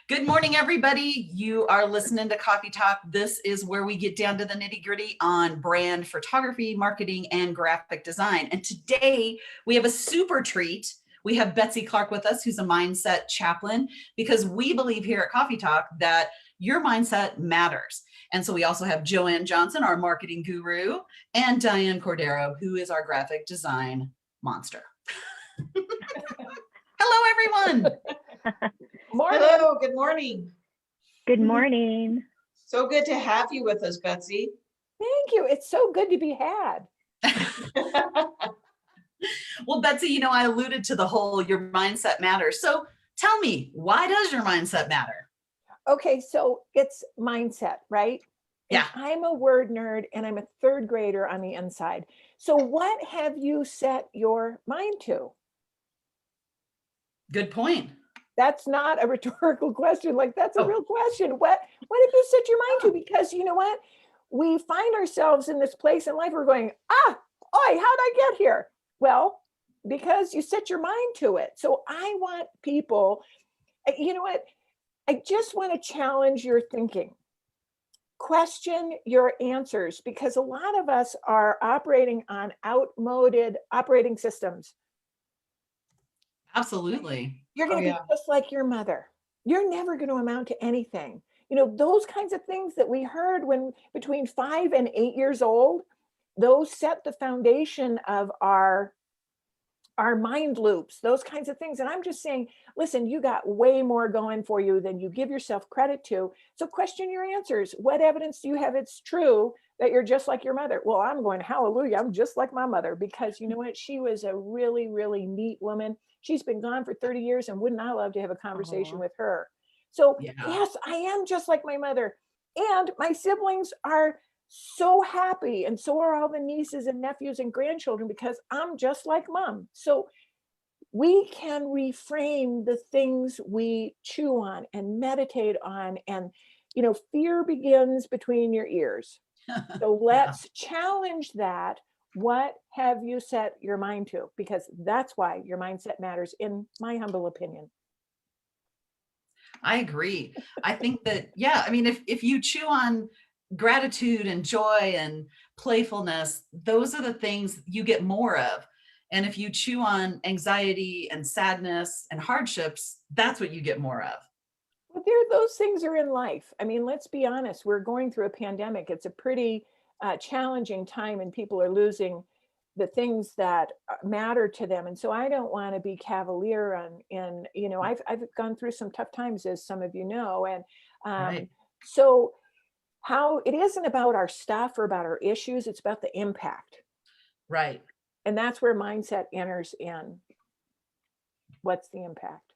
Good morning, everybody. You are listening to Coffee Talk. This is where we get down to the nitty gritty on brand photography, marketing, and graphic design. And today we have a super treat. We have Betsy Clark with us, who's a mindset chaplain, because we believe here at Coffee Talk that your mindset matters. And so we also have Joanne Johnson, our marketing guru, and Diane Cordaro, who is our graphic design monster. Hello, everyone. Morning. Hello, good morning. Good morning. So good to have you with us, Betsy. Thank you. It's so good to be had. Well, Betsy, I alluded to the whole your mindset matters. So tell me, why does your mindset matter? Okay, so it's mindset, right? Yeah. And I'm a word nerd and I'm a third grader on the inside. So what have you set your mind to? Good point. That's not a rhetorical question. Like, that's a real question. What have you set your mind to? Because you know what? We find ourselves in this place in life, we're going, oi, how'd I get here? Well, because you set your mind to it. So I want people, you know what? I just want to challenge your thinking. Question your answers, because a lot of us are operating on outmoded operating systems. Absolutely. You're going to be just like your mother. You're never going to amount to anything. Those kinds of things that we heard when between 5 and 8 years old, those set the foundation of our mind loops, those kinds of things. And I'm just saying, listen, you got way more going for you than you give yourself credit to. So question your answers. What evidence do you have it's true that you're just like your mother? Well, I'm going, hallelujah, I'm just like my mother, because you know what? She was a really, really neat woman. She's been gone for 30 years and wouldn't I love to have a conversation with her? So yes, I am just like my mother. And my siblings are so happy, and so are all the nieces and nephews and grandchildren, because I'm just like mom. So we can reframe the things we chew on and meditate on, and fear begins between your ears. So let's challenge that. What have you set your mind to? Because that's why your mindset matters, in my humble opinion. I agree. I think that, if you chew on gratitude and joy and playfulness, those are the things you get more of. And if you chew on anxiety and sadness and hardships, that's what you get more of. Well, those things are in life. I mean, let's be honest. We're going through a pandemic. It's a pretty challenging time, and people are losing the things that matter to them. And so I don't want to be cavalier I've gone through some tough times, as some of you know. And so how it isn't about our stuff or about our issues, it's about the impact. Right. And that's where mindset enters in. What's the impact?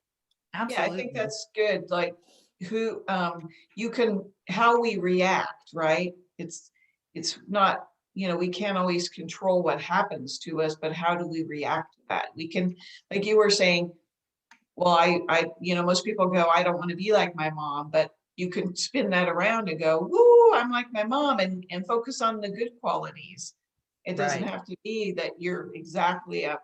Absolutely. Yeah, I think that's good. Like how we react, right? It's not, we can't always control what happens to us, but how do we react to that? We can, like you were saying, well, I most people go, I don't want to be like my mom, but you can spin that around and go, woo, I'm like my mom, and focus on the good qualities. It doesn't have to be that you're exactly a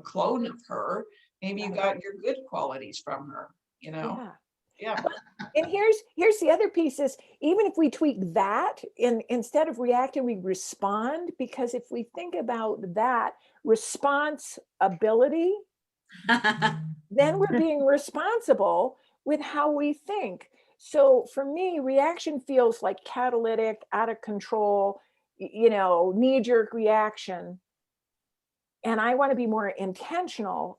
clone of her. Maybe you got your good qualities from her, Yeah. And here's the other piece is, even if we tweak that, instead of reacting, we respond. Because if we think about that response ability, then we're being responsible with how we think. So for me, reaction feels like catalytic, out of control, knee-jerk reaction. And I want to be more intentional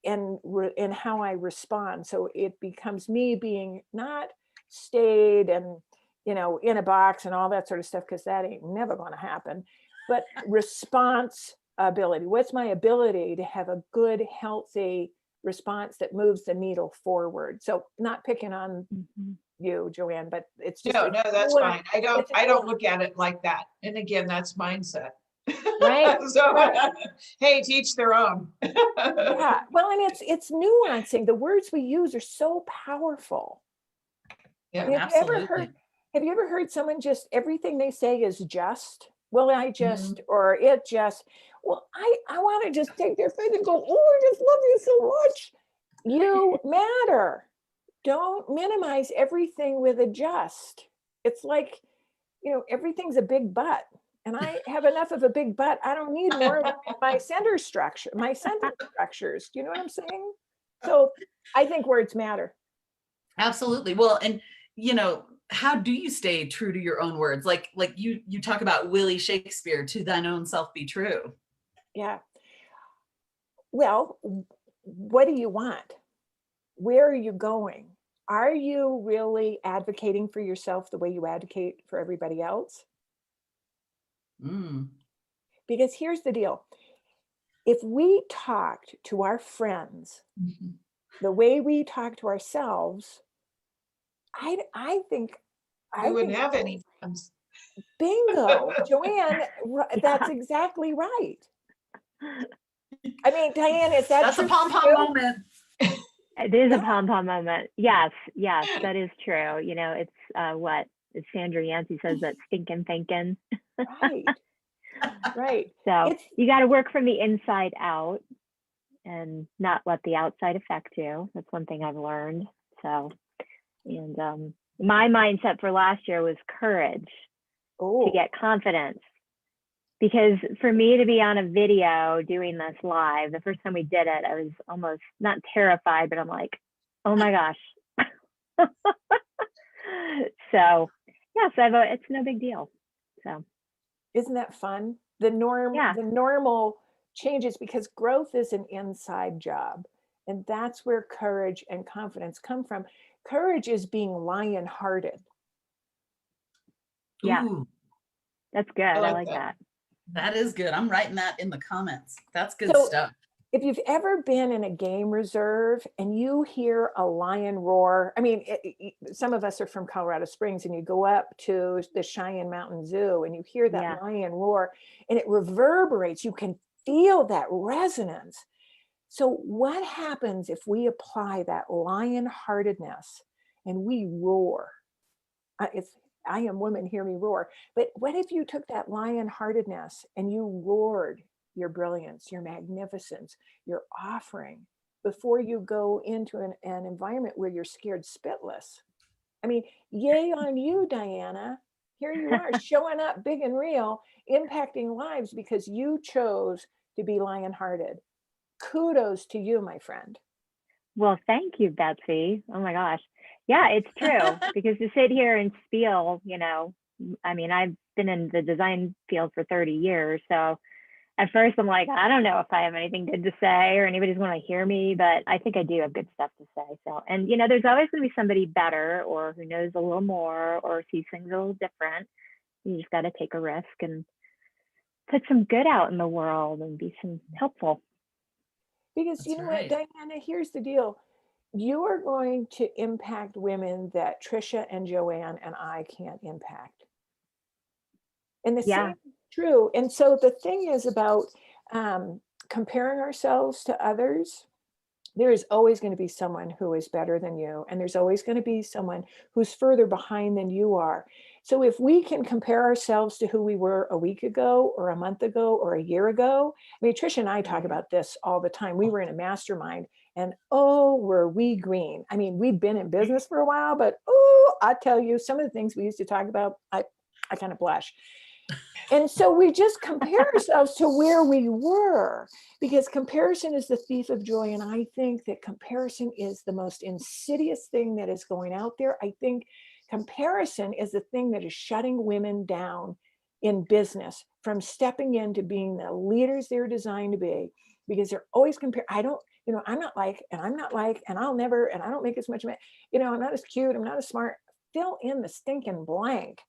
in how I respond. So it becomes me being not stayed and, in a box and all that sort of stuff, because that ain't never going to happen. But response ability. What's my ability to have a good, healthy response that moves the needle forward? So not picking on you, Joanne, but it's just no, that's fine. I don't look at it like that. And again, that's mindset. Right. So hey, teach their own. Yeah. Well, and it's nuancing. The words we use are so powerful. Yeah, absolutely. Have you ever heard someone just, everything they say is just? Well, I just, or it just. Well, I want to just take their face and go, oh, I just love you so much. You matter. Don't minimize everything with a just. It's like, everything's a big butt. And I have enough of a big butt. I don't need more of my center structure, my sentence structures. Do you know what I'm saying? So I think words matter. Absolutely. Well, and how do you stay true to your own words? Like you talk about Willie Shakespeare, to thine own self be true. Yeah. Well, what do you want? Where are you going? Are you really advocating for yourself the way you advocate for everybody else? Mm. Because here's the deal. If we talked to our friends the way we talk to ourselves, I think We wouldn't have any friends. Bingo, Joanne, that's exactly right. I mean, Diane, is that That's a true pom for pom you? moment. It is Yeah. a pom-pom moment. Yes, that is true. It's what Sandra Yancey says, that stinking thinking. Right. Right. So It's you got to work from the inside out and not let the outside affect you. That's one thing I've learned. So, and my mindset for last year was courage to get confidence. Because for me to be on a video doing this live, the first time we did it, I was almost not terrified, but I'm like, oh my gosh. So it's no big deal. So Isn't that fun? The normal changes, because growth is an inside job. And that's where courage and confidence come from. Courage is being lion-hearted. Yeah. Ooh, that's good. I like that. that is good. I'm writing that in the comments. That's good So, stuff. if you've ever been in a game reserve and you hear a lion roar, I mean, some of us are from Colorado Springs, and you go up to the Cheyenne Mountain Zoo and you hear that lion roar, and it reverberates. You can feel that resonance. So what happens if we apply that lion-heartedness and we roar? I am woman, hear me roar. But what if you took that lion-heartedness and you roared your brilliance, your magnificence, your offering before you go into an environment where you're scared spitless? I mean, yay on you, Diana. Here you are showing up big and real, impacting lives because you chose to be lion-hearted. Kudos to you, my friend. Well, thank you, Betsy. Oh my gosh. Yeah, it's true. Because to sit here and spiel, I mean, I've been in the design field for 30 years. So at first I'm like, I don't know if I have anything good to say or anybody's going to hear me, but I think I do have good stuff to say. So, and there's always going to be somebody better or who knows a little more or sees things a little different. You just got to take a risk and put some good out in the world and be some helpful. Because That's you know right. what, Diana, here's the deal. You are going to impact women that Trisha and Joanne and I can't impact. And the same is true. And so the thing is about comparing ourselves to others. There is always going to be someone who is better than you. And there's always going to be someone who's further behind than you are. So if we can compare ourselves to who we were a week ago or a month ago or a year ago, I mean, Trisha and I talk about this all the time. We were in a mastermind and were we green. I mean, we'd been in business for a while, but I tell you, some of the things we used to talk about, I kind of blush. And so we just compare ourselves to where we were, because comparison is the thief of joy. And I think that comparison is the most insidious thing that is going out there. I think comparison is the thing that is shutting women down in business from stepping into being the leaders they're designed to be, because they're always comparing. I'm not like, and I'll never, and I don't make as much money, I'm not as cute, I'm not as smart. Fill in the stinking blank.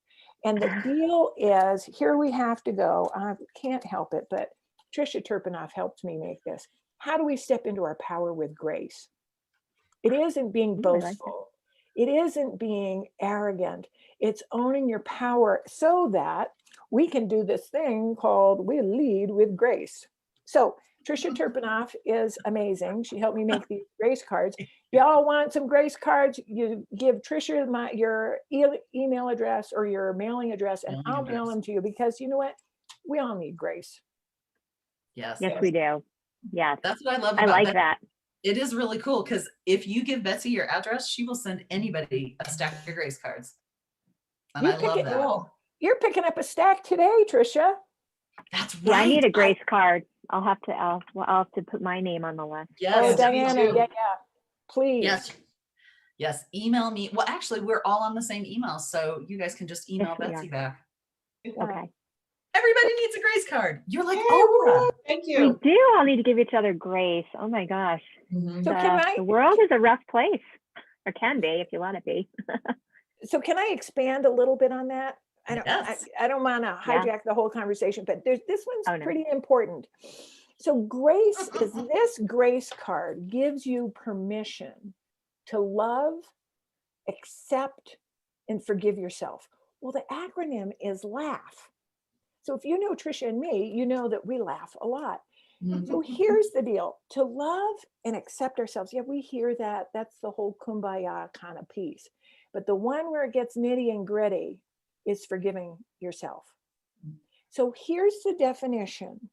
And the deal is, here we have to go. I can't help it, but Trisha Turpinoff helped me make this. How do we step into our power with grace? It isn't being boastful. It isn't being arrogant. It's owning your power so that we can do this thing called we lead with grace. So Trisha Turpinoff is amazing. She helped me make these grace cards. Y'all want some grace cards? You give Trisha your email address or your mailing address, and I'll mail them to you, because you know what? We all need grace. Yes. Yes, we do. Yes. That's what I love I about like that. that. It is really cool because if you give Betsy your address, she will send anybody a stack of your grace cards. And You I pick love it- that. Cool. You're picking up a stack today, Tricia. That's right. Yeah, I need a grace card. I'll have to put my name on the list. Yes, Oh, me Diana, too. yeah. Please. yes. Yes. Email me. Well, actually, we're all on the same email. So you guys can just email Yes, we Betsy are. back. Okay. Everybody needs a grace card. You're like Yay, Oprah. Thank We you. do all need to give each other grace. Oh my gosh. Mhm. So can I- The world is a rough place, or can be if you let it be. So can I expand a little bit on that? Yes. I don't want to Yeah. hijack the whole conversation, but this one's Oh, no. pretty important. So grace is this grace card gives you permission to love, accept, and forgive yourself. Well, the acronym is LAUGH. So if you know Tricia and me, you know that we laugh a lot. Mhm. So here's the deal: to love and accept ourselves. Yeah, we hear that. That's the whole kumbaya kind of piece. But the one where it gets nitty and gritty is forgiving yourself. So here's the definition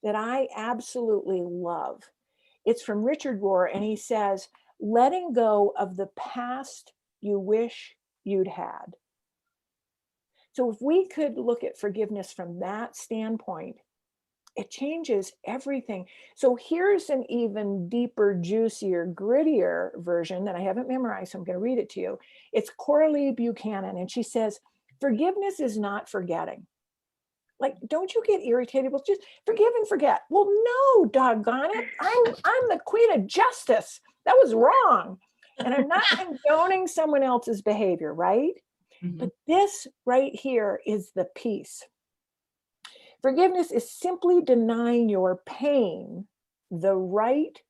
that I absolutely love. It's from Richard Rohr, and he says, letting go of the past you wish you'd had. So if we could look at forgiveness from that standpoint, it changes everything. So here's an even deeper, juicier, grittier version that I haven't memorized, so I'm going to read it to you. It's Coralie Buchanan, and she says, forgiveness is not forgetting. Like, don't you get irritated? Well, just forgive and forget. Well, no, doggone it. I'm the queen of justice. That was wrong. And I'm not condoning someone else's behavior, right? Mhm. But this right here is the piece. Forgiveness is simply denying your pain the right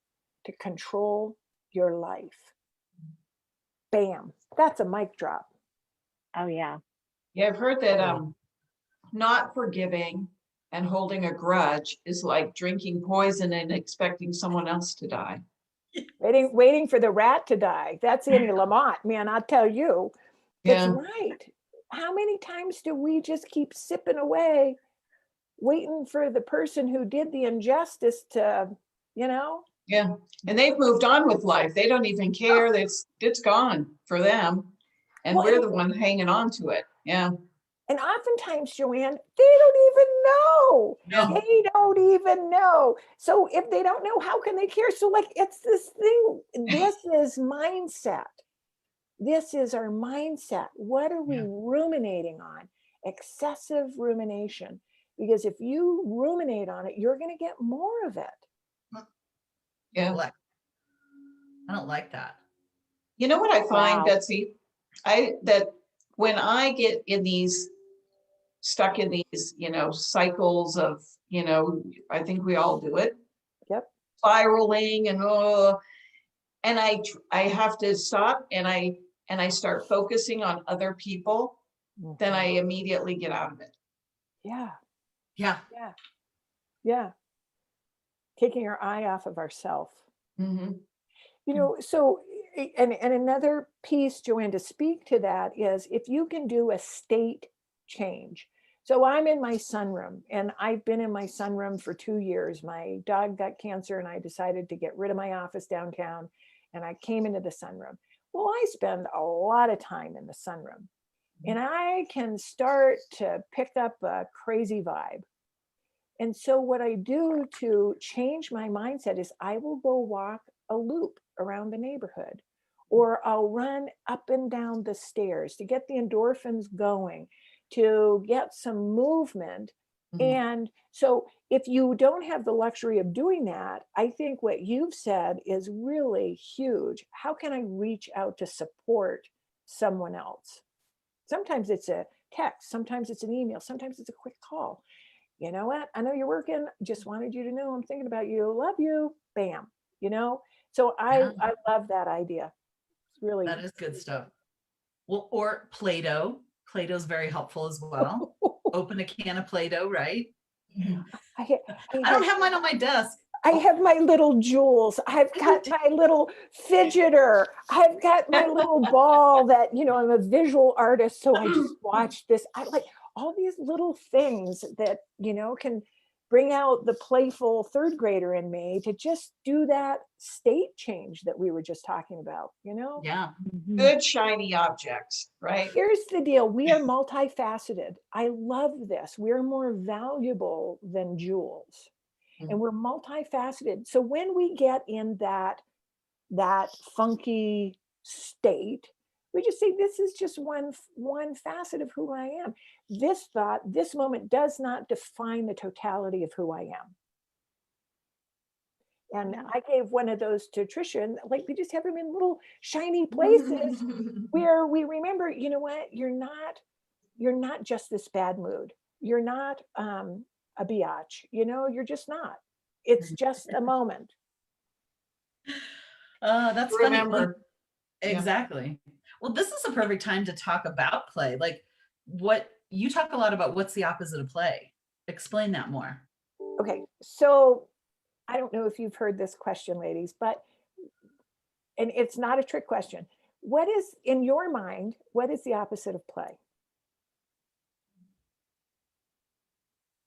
to control your life. Bam. That's a mic drop. Oh yeah. Yeah, I've heard that Oh. not forgiving and holding a grudge is like drinking poison and expecting someone else to die. Waiting for the rat to die. That's Annie Lamott, man, I'll tell you. That's Yeah. right. How many times do we just keep sipping away, waiting for the person who did the injustice to, Yeah. And they've moved on with life. They don't even care. It's gone for them. And Well, we're and- the one hanging on to it. Yeah. And oftentimes, Joanne, they don't even know. No. They don't even know. So if they don't know, how can they care? So like, it's this thing, this is mindset. This is our mindset. What are we Yeah. ruminating on? Excessive rumination. Because if you ruminate on it, you're going to get more of it. Yeah. I don't like that. You know what I find, Wow. Betsy? That when I get stuck in these, cycles of, I think we all do it. Yep. Spiraling and I have to stop and I start focusing on other people, then I immediately get out of it. Yeah. Yeah. Yeah. Yeah. Taking our eye off of ourselves. Mm-hmm. So, and another piece, Joanne, to speak to that is if you can do a state change. So I'm in my sunroom and I've been in my sunroom for 2 years. My dog got cancer and I decided to get rid of my office downtown and I came into the sunroom. Well, I spend a lot of time in the sunroom and I can start to pick up a crazy vibe. And so what I do to change my mindset is I will go walk a loop around the neighborhood, or I'll run up and down the stairs to get the endorphins going, to get some movement. Mhm. And so if you don't have the luxury of doing that, I think what you've said is really huge. How can I reach out to support someone else? Sometimes it's a text, sometimes it's an email, sometimes it's a quick call. You know what? I know you're working. Just wanted you to know I'm thinking about you. Love you. Bam. So Yeah. I love that idea. It's really That is good stuff. Well, or Play-Doh. Play-Doh's very helpful as well. Open a can of Play-Doh, right? I I don't have mine on my desk. have my little jewels. I've got my little fidgeter. I've got my little ball that, I'm a visual artist. So I just watch this. I like all these little things that, can bring out the playful third grader in me to just do that state change that we were just talking about, you know? Yeah. Mhm. Good shiny objects, right? Here's the deal. We are multifaceted. I love this. We're more valuable than jewels. And we're multifaceted. So when we get in that funky state, we just say, this is just one facet of who I am. This thought, this moment does not define the totality of who I am. And I gave one of those to Trisha, and like we just have them in little shiny places where we remember, you know what, you're not just this bad mood. You're not a biatch, you know, you're just not. It's just a moment. That's funny. Remember. Exactly. Well, this is a perfect time to talk about play. Like, what you talk a lot about, what's the opposite of play? Explain that more. Okay, so I don't know if you've heard this question, ladies, but, and it's not a trick question. What is, in your mind, what is the opposite of play?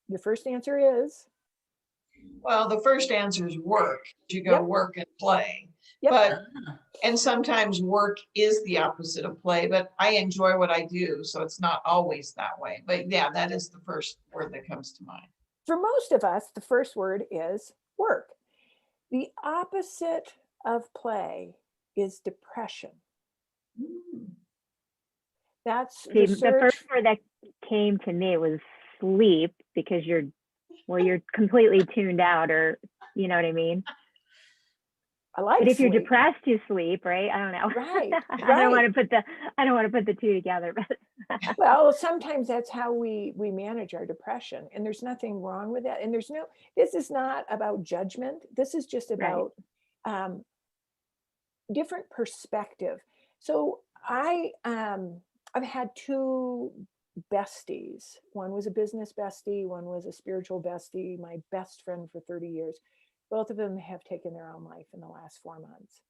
Your first answer is? Well, the first answer is work. You go Yep. work and play. Yep. But, and sometimes work is the opposite of play, but I enjoy what I do. So it's not always that way. But yeah, that is the first word that comes to mind. For most of us, the first word is work. The opposite of play is depression. That's See, the research. first word that came to me was sleep, because you're completely tuned out, or you know what I mean? I like But if you're sleep. depressed, you sleep, right? I don't know. Right, I don't want to put the two together, but Well, sometimes that's how we manage our depression, and there's nothing wrong with that. And this is not about judgment. This is just about different perspective. So I've had two besties. One was a business bestie, one was a spiritual bestie, my best friend for 30 years. Both of them have taken their own life in the last 4 months.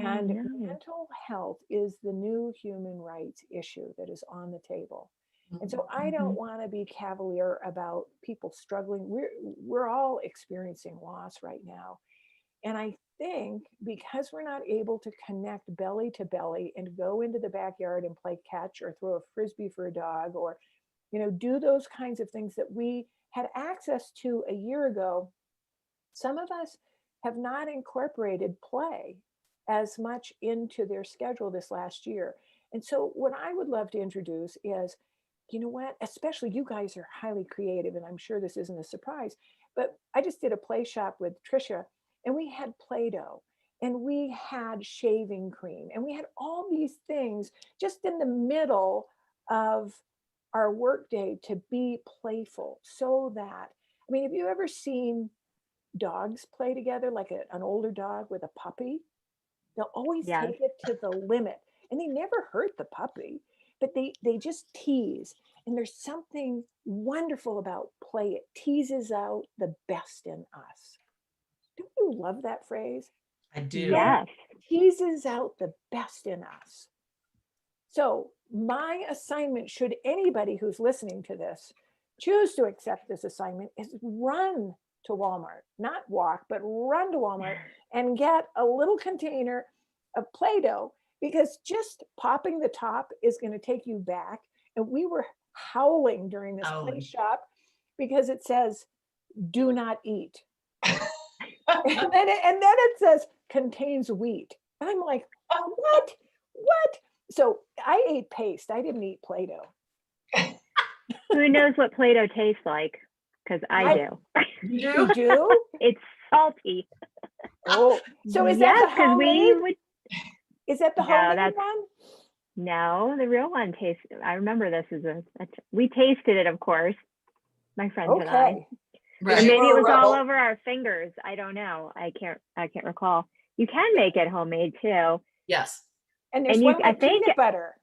And mental health is the new human rights issue that is on the table. And so I don't want to be cavalier about people struggling. We're all experiencing loss right now. And I think because we're not able to connect belly to belly and go into the backyard and play catch or throw a frisbee for a dog, or, you know, do those kinds of things that we had access to a year ago, some of us have not incorporated play as much into their schedule this last year. And so what I would love to introduce is, you know what, especially you guys are highly creative, and I'm sure this isn't a surprise, but I just did a play shop with Trisha, and we had Play-Doh, and we had shaving cream, and we had all these things just in the middle of our workday to be playful. So that, I mean, have you ever seen dogs play together, like an older dog with a puppy? They'll always take it to the limit, and they never hurt the puppy, but they just tease. And there's something wonderful about play. It teases out the best in us. Don't you love that phrase? I do. yes. Teases out the best in us. So my assignment, should anybody who's listening to this choose to accept this assignment, is run to Walmart, not walk, but run to Walmart and get a little container of Play-Doh, because just popping the top is going to take you back. And we were howling during this play shop because it says, do not eat. and then it says contains wheat. And I'm like, oh, what? So I ate paste. I didn't eat Play-Doh. Who knows what Play-Doh tastes like? Because I do. You do? It's salty. Oh, so is that the homemade? Is that the homemade one? No, the real one tastes. I remember this is we tasted it, of course, my friends and I. Right. Or maybe it was all over our fingers. I don't know. I can't recall. You can make it homemade too. Yes. And there's one with peanut butter.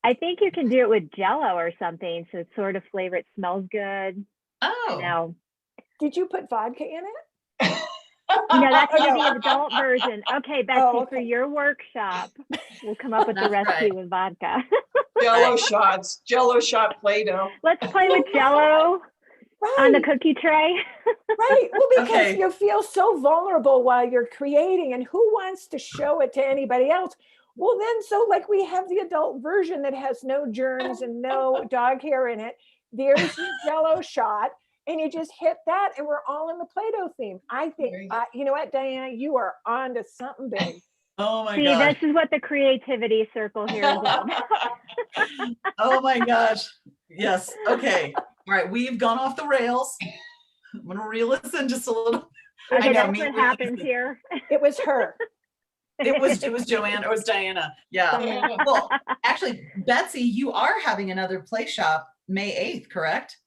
I think you can do it with Jell-O or something, so it's sort of flavor. It smells good. Oh. No. Did you put vodka in it? No, that's the adult version. Okay, Betsy, for your workshop, we'll come up with the recipe with vodka. Jell-O shots, Jell-O shot Play-Doh. Let's play with Jell-O. On the Right. cookie tray. Right. Well, because Okay. you feel so vulnerable while you're creating, and who wants to show it to anybody else? Well, then, so like we have the adult version that has no germs and no dog hair in it. There's your Jello shot, and you just hit that, and we're all in the Play-Doh theme. I think, There you go. you know what, Diana, you are on to something big. Oh my See, gosh. this is what the creativity circle here is all about. Oh my gosh. Yes. Okay. All right. We've gone off the rails. I'm going to re-listen just a little. I Okay, know, that's me what re-listen. happens here. It was her. It was Joanne or it was Diana. Yeah. Diana. Well, actually, Betsy, you are having another play shop May 8th, correct?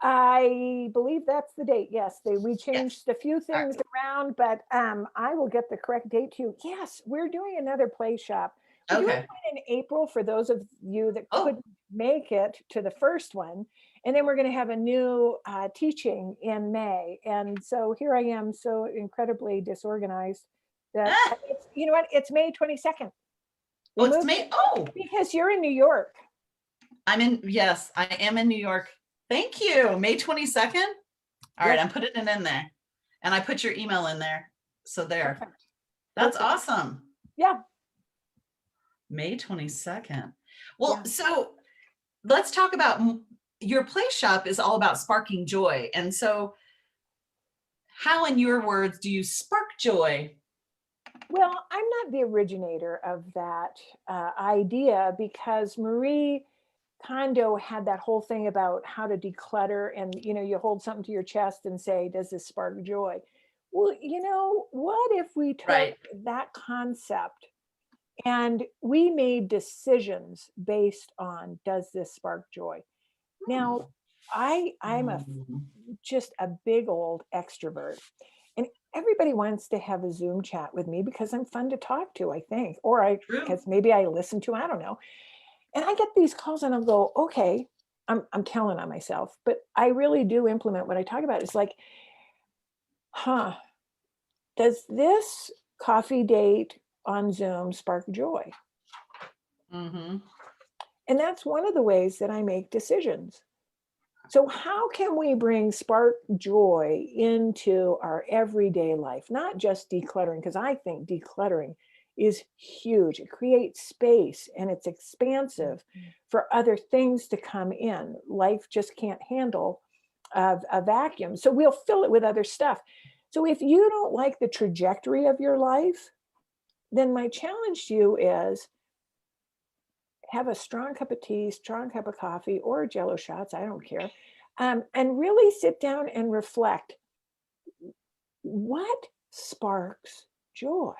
I believe that's the date. Yes, we Yes. changed a few All right. things around, but I will get the correct date to you. Yes, we're doing another play shop. We're doing Okay. one in April for those of you that Oh. couldn't make it to the first one, and then we're going to have a new teaching in May. And so here I am, so incredibly disorganized that you know what? It's May 22nd. Oh, We it's moved May. Oh, because you're in New York. yes, I am in New York. Thank you. May 22nd. All right. Yep. I'm putting it in there and I put your email in there. So there. Perfect. That's Perfect. awesome. Yeah. May 22nd. Well, Yeah. so let's talk about your play shop is all about sparking joy. And so how, in your words, do you spark joy? Well, I'm not the originator of that idea because Marie Kondo had that whole thing about how to declutter, and you hold something to your chest and say, does this spark joy? Well, what if we took Right. that concept and we made decisions based on, does this spark joy? Now, I'm just a big old extrovert, and everybody wants to have a Zoom chat with me because I'm fun to talk to, I think, or True. because maybe I listen to, I don't know. And I get these calls and I'll go, okay, I'm telling on myself, but I really do implement what I talk about. It's like, does this coffee date on Zoom spark joy? Mm-hmm. And that's one of the ways that I make decisions. So how can we bring spark joy into our everyday life? Not just decluttering, because I think decluttering is huge. It creates space and it's expansive for other things to come in. Life just can't handle a vacuum. So we'll fill it with other stuff. So if you don't like the trajectory of your life, then my challenge to you is have a strong cup of tea, strong cup of coffee, or Jello shots, I don't care, and really sit down and reflect. What sparks joy?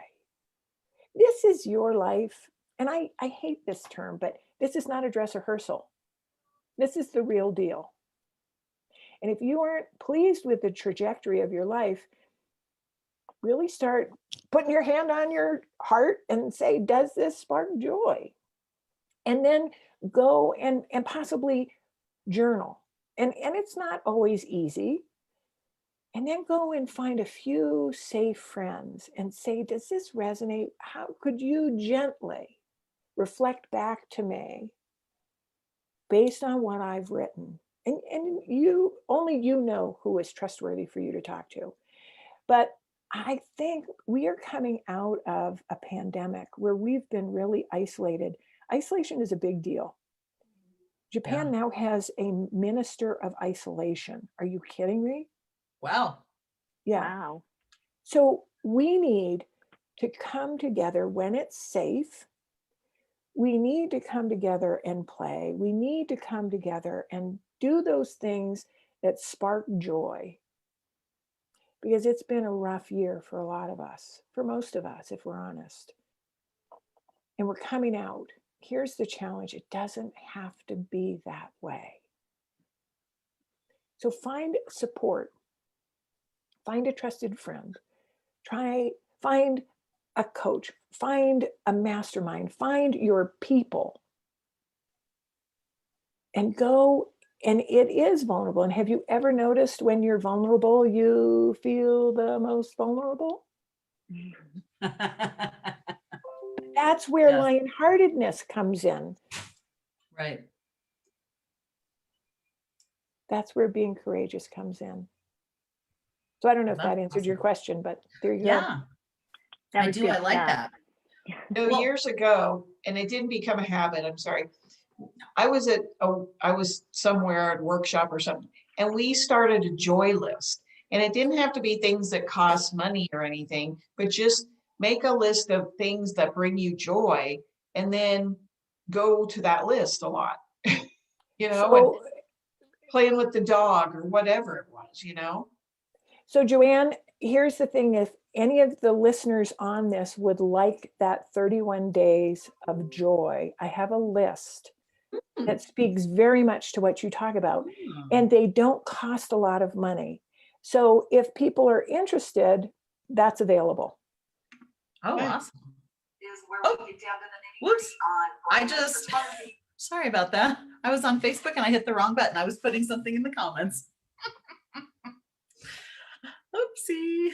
This is your life. And I hate this term, but this is not a dress rehearsal. This is the real deal. And if you aren't pleased with the trajectory of your life, really start putting your hand on your heart and say, does this spark joy? And then go and possibly journal. And it's not always easy. And then go and find a few safe friends and say, does this resonate? How could you gently reflect back to me based on what I've written? And you, only you know who is trustworthy for you to talk to. But I think we are coming out of a pandemic where we've been really isolated. Isolation is a big deal. Japan now has a minister of isolation. Are you kidding me? Wow. Yeah. Wow. So we need to come together when it's safe. We need to come together and play. We need to come together and do those things that spark joy. Because it's been a rough year for a lot of us, for most of us, if we're honest. And we're coming out. Here's the challenge. It doesn't have to be that way. So find support. Find a trusted friend. Find a coach. Find a mastermind. Find your people. And go. And it is vulnerable. And have you ever noticed when you're vulnerable, you feel the most vulnerable? That's where Yes. lionheartedness comes in. Right. That's where being courageous comes in. So I don't know if that That's answered your awesome. question, but there you go. Yeah, That I was do. good I like stuff. that. No, Well- years ago, and it didn't become a habit, I'm sorry. I was somewhere at a workshop or something, and we started a joy list. And it didn't have to be things that cost money or anything, but just make a list of things that bring you joy and then go to that list a lot. You know, and So, playing with the dog or whatever it was, you know? so Joanne, here's the thing. If any of the listeners on this would like that 31 days of joy, I have a list that speaks very much to what you talk about, and they don't cost a lot of money. So if people are interested, that's available. Oh, Okay. awesome. Is where we get down to the whoops. I just, sorry about that. I was on Facebook and I hit the wrong button. I was putting something in the comments. Oopsie.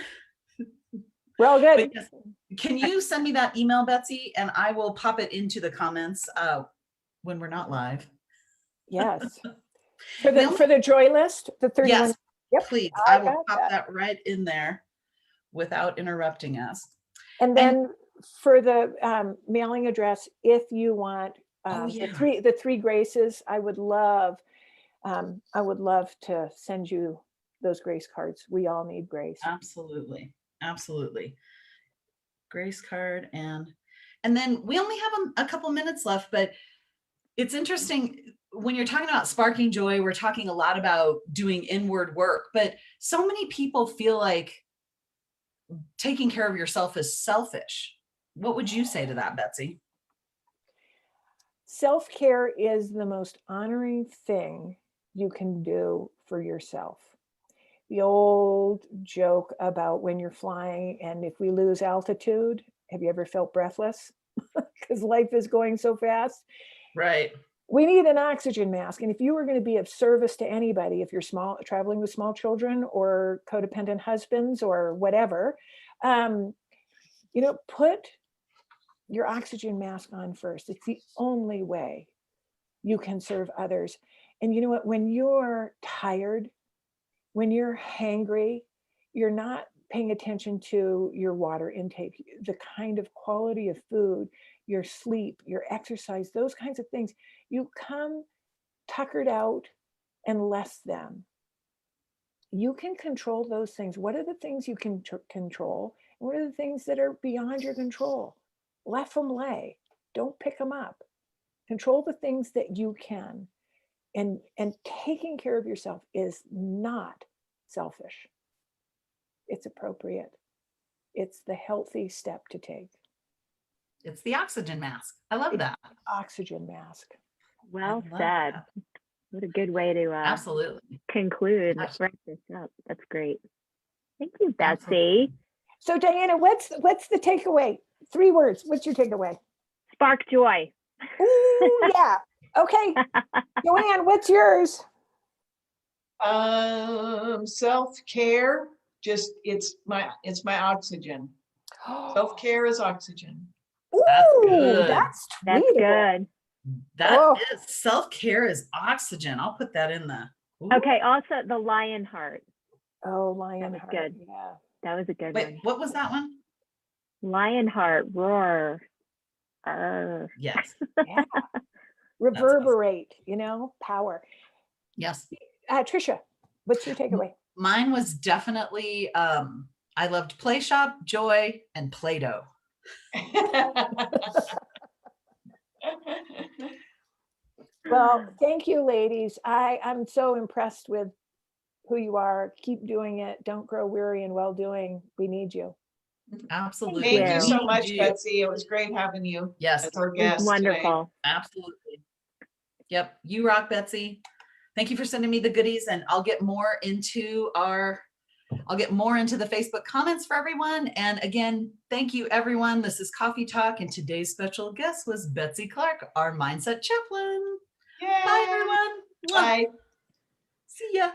We're all good. But yes, can you send me that email, Betsy, and I will pop it into the comments when we're not live. Yes. For the joy list, the 31. Yes, Yep, please. I I will got pop that. that right in there without interrupting us. And then for the mailing address, if you want yeah. the three graces, I would love to send you those grace cards. We all need grace. Absolutely. Absolutely. Grace card. And then we only have a couple minutes left, but it's interesting when you're talking about sparking joy, we're talking a lot about doing inward work, but so many people feel like taking care of yourself is selfish. What would you say to that, Betsy? Self-care is the most honoring thing you can do for yourself. The old joke about when you're flying and if we lose altitude, have you ever felt breathless? Because life is going so fast. Right. We need an oxygen mask. And if you were going to be of service to anybody, if you're traveling with small children or codependent husbands or whatever, put your oxygen mask on first. It's the only way you can serve others. And you know what? When you're tired, when you're hangry, you're not paying attention to your water intake, the kind of quality of food, your sleep, your exercise, those kinds of things. You come tuckered out and less than. You can control those things. What are the things you can control? And what are the things that are beyond your control? Let them lay. Don't pick them up. Control the things that you can. And taking care of yourself is not selfish. It's appropriate. It's the healthy step to take. It's the oxygen mask. I love that. Oxygen mask. Well I love said. that. What a good way to Absolutely. conclude, Gosh. wrap this up. That's great. Thank you, Absolutely. Betsy. So Diana, what's the takeaway? 3 words. What's your takeaway? Spark joy. Ooh, yeah. Okay. Joanne, what's yours? Self-care, just it's my oxygen. Self-care is oxygen. Ooh, good. that's That's tweetable. good. That Oh. is self-care is oxygen. I'll put that in the. Ooh. Okay, also the lion heart. Oh, lion was heart. good. Yeah. That was a good Wait, one. what was that one? Lion heart, roar. Arr. Yes. Yeah. Reverberate, power. Yes. Trisha, what's your takeaway? Mine was definitely I loved Play Shop, Joy, and Play-Doh. Well, thank you, ladies. I'm so impressed with who you are. Keep doing it. Don't grow weary in well-doing. We need you. Absolutely. Thank Thank you you. so much, You. Betsy. It was great having you Yes. as our It was guest today. wonderful. Absolutely. Yep. You rock, Betsy. Thank you for sending me the goodies, and I'll get more into the Facebook comments for everyone. And again, thank you, everyone. This is Coffee Talk, and today's special guest was Betsy Clark, our Mindset Chaplin. Yay. Bye, everyone. Bye. See ya.